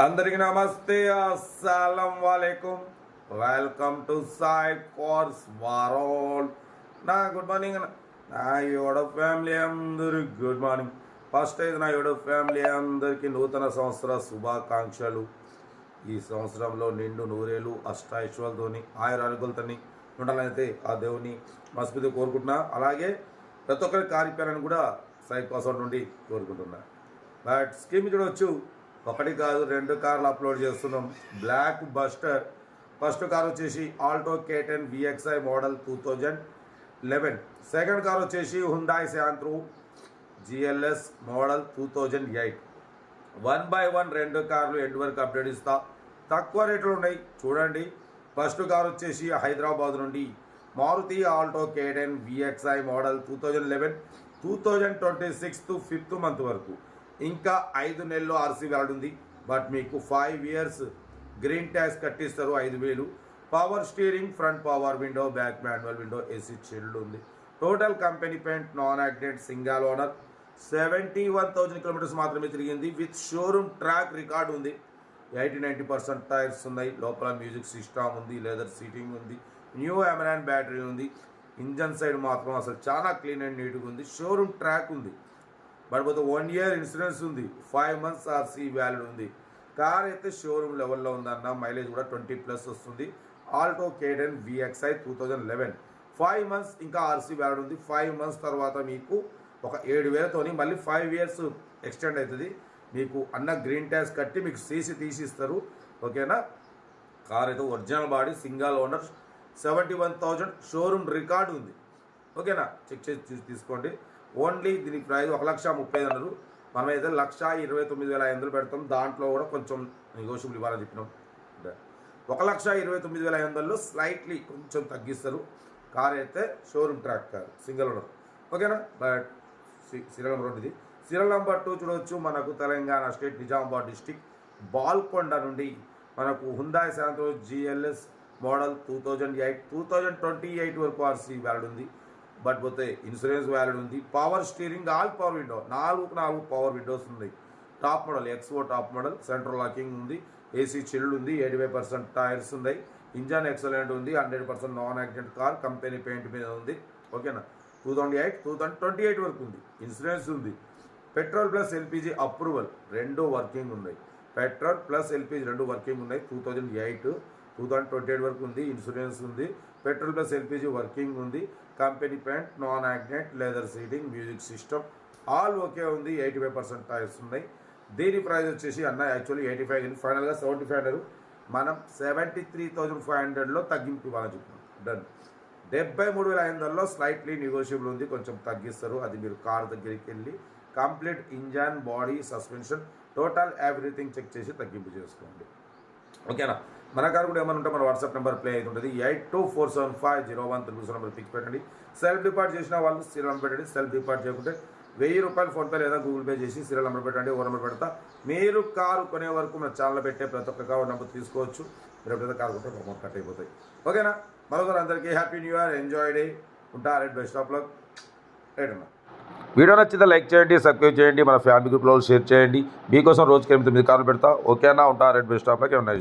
అందరికి నమస్తే, అస్సలం వాలేకుం. Welcome to Sai cars world. నా గుడ్ మార్నింగ్ నా యూట్యూబ్ ఫ్యామిలీ అందరికి గుడ్ మార్నింగ్. ఫస్ట్ అయితే నా యూట్యూబ్ ఫ్యామిలీ అందరికీ నూతన సంవత్సర శుభాకాంక్షలు. ఈ సంవత్సరంలో నిండు నూరేళ్ళు అష్టైశ్వర్యాలతోని ఆయురారోగ్యాలతోని ఉండాలనైతే ఆ దేవుని మనస్ఫూర్తిగా కోరుకుంటున్నా. అలాగే ప్రతి ఒక్కరి కార్యక్రమాలను కూడా సాయి కోసం నుండి కోరుకుంటున్నా. బట్ స్కీమ్ చూడవచ్చు, ఒకటి కాదు రెండు కార్లు అప్లోడ్ చేస్తున్నాం. బ్లాక్ బస్టర్ ఫస్ట్ కార్ వచ్చేసి Alto K10 VXI model 2011. Second car వచ్చేసి హుండాయ్ శాంత్రో GLS మోడల్ 2008. 1/1 రెండు కార్లు ఎండ్ వరకు అప్డేట్ ఇస్తా. తక్కువ రేట్లు ఉన్నాయి చూడండి. ఫస్ట్ కార్ వచ్చేసి హైదరాబాద్ నుండి Maruti Alto K10 VXI model 2011 2026 5th month వరకు ఇంకా 5 నెలల్లో ఆర్సీ వ్యాలిడ్ ఉంది. బట్ మీకు 5 years గ్రీన్ ట్యాక్స్ కట్టిస్తారు 5,000. Power steering, front power window, back manual window, AC chilled ఉంది. Total company paint, non accident, single owner. 71,000 kilometres మాత్రమే తిరిగింది. విత్ షోరూమ్ ట్రాక్ రికార్డ్ ఉంది. 80-90% టైర్స్ ఉన్నాయి. లోపల మ్యూజిక్ సిస్టమ్ ఉంది, లెదర్ సీటింగ్ ఉంది, న్యూ అమెరాన్ బ్యాటరీ ఉంది. ఇంజన్ సైడ్ మాత్రం అసలు చాలా క్లీన్ అండ్ నీట్గా ఉంది. షోరూమ్ ట్రాక్ ఉంది. బట్ పోతే 1 year ఇన్సూరెన్స్ ఉంది. 5 months ఆర్సీ వ్యాలిడ్ ఉంది. కార్ అయితే షోరూమ్ లెవెల్లో ఉందన్న. మైలేజ్ కూడా 20+ వస్తుంది. ఆల్టో K10 VXI 2011 5 months ఇంకా ఆర్సీ వ్యాలిడ్ ఉంది. 5 months తర్వాత మీకు ఒక 7,000తోని మళ్ళీ 5 years ఎక్స్టెండ్ అవుతుంది. మీకు అన్న గ్రీన్ ట్యాక్స్ కట్టి మీకు సీసీ తీసిస్తారు. ఓకేనా. కార్ అయితే original body, single owner, 71,000 showroom record ఉంది. ఓకేనా. చెక్ చేసి తీసుకోండి. ఓన్లీ దీని ప్రైస్ 1,30,000 మనమైతే 1,29,500 పెడతాం. దాంట్లో కూడా కొంచెం నెగోషియబుల్ ఇవ్వాలని చెప్పినాం. 1,29,500లో స్లైట్లీ కొంచెం తగ్గిస్తారు. కార్ అయితే showroom track car, single owner. ఓకేనా. బట్ సీరియల్ నెంబర్ 1 ఇది. సీరియల్ నెంబర్ 2 చూడవచ్చు. మనకు తెలంగాణ స్టేట్ నిజామాబాద్ డిస్టిక్ బాల్కొండ నుండి మనకు హుండాయ్ శాంత్రో GLS మోడల్ 2008 2028 వరకు ఆర్సీ వ్యాలిడ్ ఉంది. బట్ పోతే ఇన్సూరెన్స్ వ్యాలిడ్ ఉంది. Power steering, all power window, 4 power windows ఉన్నాయి. Top model, XO top model, central locking ఉంది, ఏసీ చిల్డ్ ఉంది, 85% టైర్స్ ఉన్నాయి. ఇంజన్ ఎక్సలెంట్ ఉంది, 100% non accident car, company paint మీద ఉంది. ఓకేనా. 2008 2028 వరకు ఉంది. ఇన్సూరెన్స్ ఉంది. పెట్రోల్ ప్లస్ ఎల్పిజి అప్రూవల్ రెండు వర్కింగ్ ఉన్నాయి. పెట్రోల్ ప్లస్ ఎల్పిజి రెండు వర్కింగ్ ఉన్నాయి. 2008 2028 వరకు ఉంది. ఇన్సూరెన్స్ ఉంది. పెట్రోల్ ప్లస్ ఎల్పిజి వర్కింగ్ ఉంది. Company paint, non accident, leather seating, music system all okay ఉంది. 85% టైర్స్ ఉన్నాయి. దీని ప్రైస్ వచ్చేసి అన్న యాక్చువల్లీ 85 ఫైనల్గా 75. మనం 73,500లో తగ్గింపు ఇవ్వాలని చెప్పినాం. డన్. 73,500లో స్లైట్లీ నెగోషియబుల్ ఉంది. కొంచెం తగ్గిస్తారు. అది మీరు కార్ దగ్గరికి వెళ్ళి complete engine, body, suspension, total everything check చేసి తగ్గింపు చేసుకోండి. ఓకేనా. మన కార్ కూడా ఏమైనా ఉంటే మన వాట్సాప్ నెంబర్ ప్లే అవుతుంటుంది. 82475013 నెంబర్ పిక్ పెట్టండి. సెల్ఫ్ డిపార్ట్ చేసిన వాళ్ళు సీరియల్ నెంబర్ పెట్టండి. సెల్ఫ్ డిపార్ట్ చేయకుంటే 1,000 రూపాయలు ఫోన్పే లేదా గూగుల్ పే చేసి సీరియల్ నెంబర్ పెట్టండి. ఓ నెంబర్ పెడతా. మీరు కారు కొనే వరకు మన ఛానల్ పెట్టే ప్రతి ఒక్క కారు నెంబర్ తీసుకోవచ్చు. మీరు ఎప్పుడైతే కారు కొంటే అమౌంట్ కట్ అయిపోతాయి. ఓకేనా. మరొకరు అందరికీ happy new year, enjoy day. ఉంటా right best of luck. Right అన్న. వీడియో నచ్చితే లైక్ చేయండి, సబ్స్క్రైబ్ చేయండి, మన ఫ్యామిలీ గ్రూప్లో షేర్ చేయండి. మీకోసం రోజుకి 8 కార్లు పెడతా. ఓకేనా. ఉంటా రైట్ బెస్ట్ ఆఫ్ లక్. ఏమన్నా